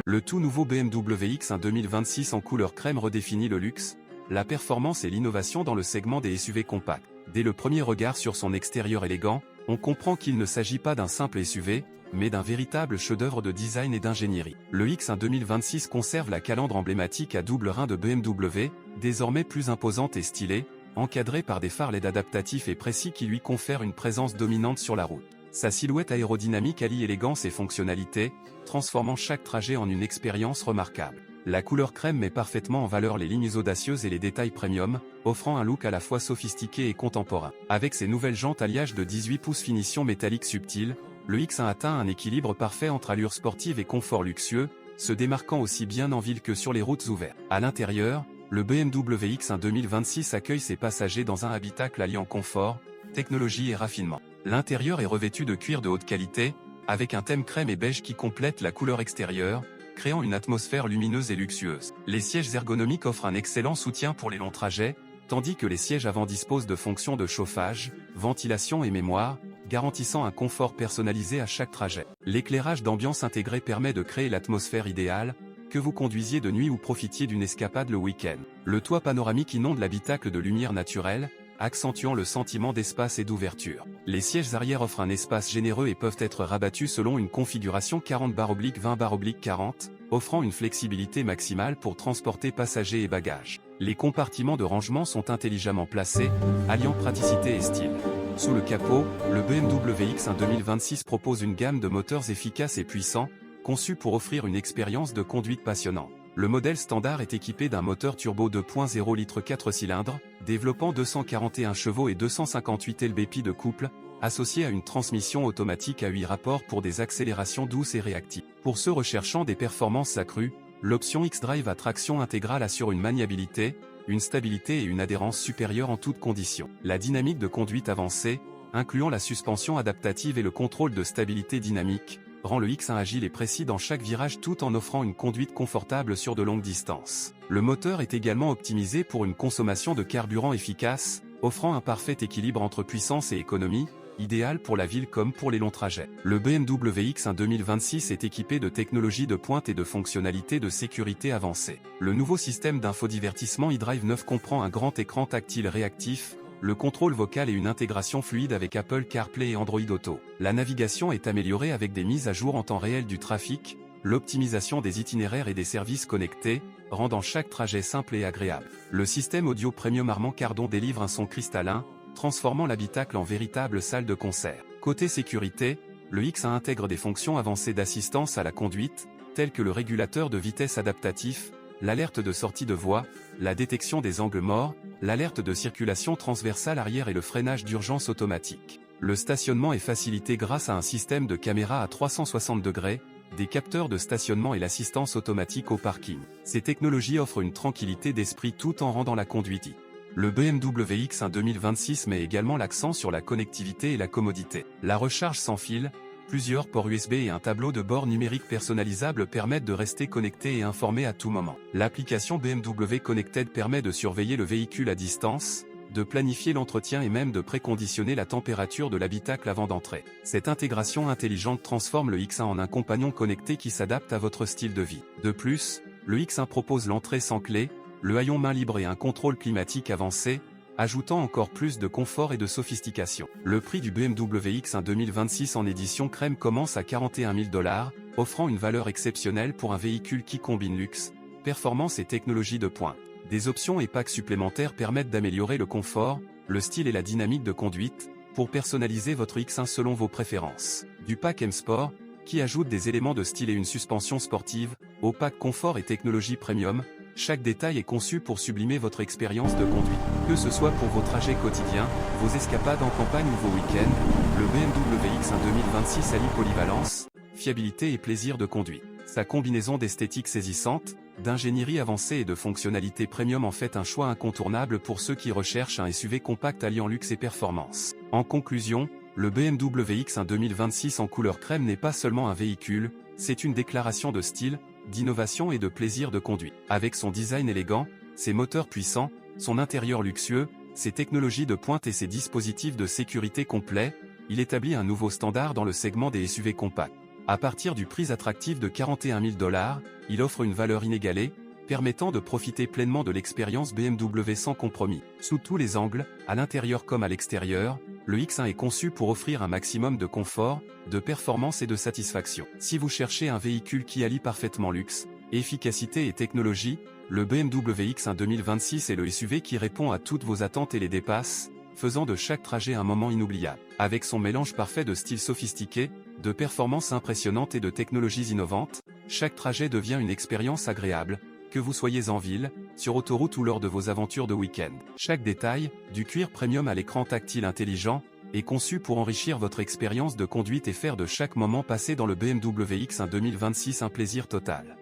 Le tout nouveau BMW X1 2026 en couleur crème redéfinit le luxe, la performance et l'innovation dans le segment des SUV compacts. Dès le premier regard sur son extérieur élégant, on comprend qu'il ne s'agit pas d'un simple SUV, mais d'un véritable chef-d'œuvre de design et d'ingénierie. Le X1 2026 conserve la calandre emblématique à double rein de BMW, désormais plus imposante et stylée, encadrée par des phares LED adaptatifs et précis qui lui confèrent une présence dominante sur la route. Sa silhouette aérodynamique allie élégance et fonctionnalité, transformant chaque trajet en une expérience remarquable. La couleur crème met parfaitement en valeur les lignes audacieuses et les détails premium, offrant un look à la fois sophistiqué et contemporain. Avec ses nouvelles jantes alliage de 18 pouces finition métallique subtile, le X1 atteint un équilibre parfait entre allure sportive et confort luxueux, se démarquant aussi bien en ville que sur les routes ouvertes. À l'intérieur, le BMW X1 2026 accueille ses passagers dans un habitacle alliant confort, technologie et raffinement. L'intérieur est revêtu de cuir de haute qualité, avec un thème crème et beige qui complète la couleur extérieure, créant une atmosphère lumineuse et luxueuse. Les sièges ergonomiques offrent un excellent soutien pour les longs trajets, tandis que les sièges avant disposent de fonctions de chauffage, ventilation et mémoire, garantissant un confort personnalisé à chaque trajet. L'éclairage d'ambiance intégré permet de créer l'atmosphère idéale, que vous conduisiez de nuit ou profitiez d'une escapade le week-end. Le toit panoramique inonde l'habitacle de lumière naturelle, accentuant le sentiment d'espace et d'ouverture. Les sièges arrière offrent un espace généreux et peuvent être rabattus selon une configuration 40/20/40, offrant une flexibilité maximale pour transporter passagers et bagages. Les compartiments de rangement sont intelligemment placés, alliant praticité et style. Sous le capot, le BMW X1 2026 propose une gamme de moteurs efficaces et puissants, conçus pour offrir une expérience de conduite passionnante. Le modèle standard est équipé d'un moteur turbo 2.0 litres 4 cylindres, développant 241 chevaux et 258 lb-ps de couple, associé à une transmission automatique à 8 rapports pour des accélérations douces et réactives. Pour ceux recherchant des performances accrues, l'option X-Drive à traction intégrale assure une maniabilité, une stabilité et une adhérence supérieure en toutes conditions. La dynamique de conduite avancée, incluant la suspension adaptative et le contrôle de stabilité dynamique, rend le X1 agile et précis dans chaque virage tout en offrant une conduite confortable sur de longues distances. Le moteur est également optimisé pour une consommation de carburant efficace, offrant un parfait équilibre entre puissance et économie, idéal pour la ville comme pour les longs trajets. Le BMW X1 2026 est équipé de technologies de pointe et de fonctionnalités de sécurité avancées. Le nouveau système d'infodivertissement eDrive 9 comprend un grand écran tactile réactif, le contrôle vocal et une intégration fluide avec Apple CarPlay et Android Auto. La navigation est améliorée avec des mises à jour en temps réel du trafic, l'optimisation des itinéraires et des services connectés, rendant chaque trajet simple et agréable. Le système audio Premium Harman Kardon délivre un son cristallin, transformant l'habitacle en véritable salle de concert. Côté sécurité, le X1 intègre des fonctions avancées d'assistance à la conduite, telles que le régulateur de vitesse adaptatif, l'alerte de sortie de voie, la détection des angles morts, l'alerte de circulation transversale arrière et le freinage d'urgence automatique. Le stationnement est facilité grâce à un système de caméras à 360 degrés, des capteurs de stationnement et l'assistance automatique au parking. Ces technologies offrent une tranquillité d'esprit tout en rendant la conduite. Le BMW X1 2026 met également l'accent sur la connectivité et la commodité. La recharge sans fil, plusieurs ports USB et un tableau de bord numérique personnalisable permettent de rester connecté et informé à tout moment. L'application BMW Connected permet de surveiller le véhicule à distance, de planifier l'entretien et même de préconditionner la température de l'habitacle avant d'entrer. Cette intégration intelligente transforme le X1 en un compagnon connecté qui s'adapte à votre style de vie. De plus, le X1 propose l'entrée sans clé, le haillon main libre et un contrôle climatique avancé, ajoutant encore plus de confort et de sophistication. Le prix du BMW X1 2026 en édition crème commence à 41 000 $, offrant une valeur exceptionnelle pour un véhicule qui combine luxe, performance et technologie de pointe. Des options et packs supplémentaires permettent d'améliorer le confort, le style et la dynamique de conduite, pour personnaliser votre X1 selon vos préférences. Du pack M Sport, qui ajoute des éléments de style et une suspension sportive, au pack confort et technologie premium, chaque détail est conçu pour sublimer votre expérience de conduite. Que ce soit pour vos trajets quotidiens, vos escapades en campagne ou vos week-ends, le BMW X1 2026 allie polyvalence, fiabilité et plaisir de conduite. Sa combinaison d'esthétique saisissante, d'ingénierie avancée et de fonctionnalités premium en fait un choix incontournable pour ceux qui recherchent un SUV compact alliant luxe et performance. En conclusion, le BMW X1 2026 en couleur crème n'est pas seulement un véhicule, c'est une déclaration de style, d'innovation et de plaisir de conduite. Avec son design élégant, ses moteurs puissants, son intérieur luxueux, ses technologies de pointe et ses dispositifs de sécurité complets, il établit un nouveau standard dans le segment des SUV compacts. À partir du prix attractif de 41 000 $, il offre une valeur inégalée, permettant de profiter pleinement de l'expérience BMW sans compromis. Sous tous les angles, à l'intérieur comme à l'extérieur, le X1 est conçu pour offrir un maximum de confort, de performance et de satisfaction. Si vous cherchez un véhicule qui allie parfaitement luxe, efficacité et technologie, le BMW X1 2026 est le SUV qui répond à toutes vos attentes et les dépasse, faisant de chaque trajet un moment inoubliable. Avec son mélange parfait de style sophistiqué, de performances impressionnantes et de technologies innovantes, chaque trajet devient une expérience agréable, que vous soyez en ville, sur autoroute ou lors de vos aventures de week-end. Chaque détail, du cuir premium à l'écran tactile intelligent, est conçu pour enrichir votre expérience de conduite et faire de chaque moment passé dans le BMW X1 2026 un plaisir total.